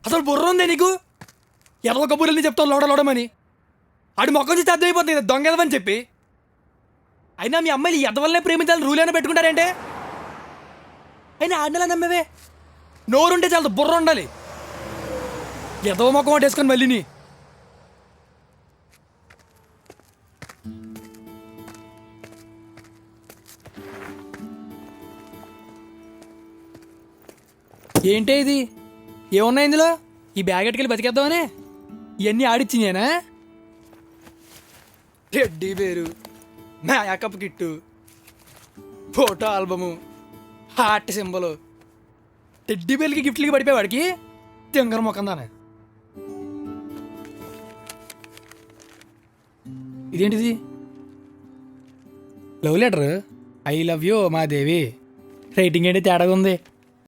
అసలు బుర్ర ఉందే నీకు? ఎదవ కబుర్లని చెప్తావు లోడలోడమని. ఆడి మొక్క చూస్తే అర్థమైపోతుంది కదా దొంగ ఎదవని చెప్పి. అయినా మీ అమ్మాయిలు ఎదవల్లనే ప్రేమించాలని రూల్ అయినా పెట్టుకుంటారంటే? అయినా ఆడినలా నమ్మవే? నోరుంటే చాలా బుర్ర ఉండాలి. ఎదవ మొక్క మాట వేసుకొని మళ్ళీని. ఏంటే ఇది? ఏమున్నాయి ఇందులో? ఈ బ్యాగ్ ఎట్టుకెళ్ళి బతికేద్దామనే ఇవన్నీ ఆడిచ్చిందేనా? Teddy bear, makeup kit, photo album, heart symbol. Teddy బేర్లకి గిఫ్ట్లకి పడిపోయి వాడికి తింగర మొక్కందానే. ఇదేంటిది? Love letter. I love you మా దేవి. రైటింగ్ ఏంటి తేడాగా ఉంది.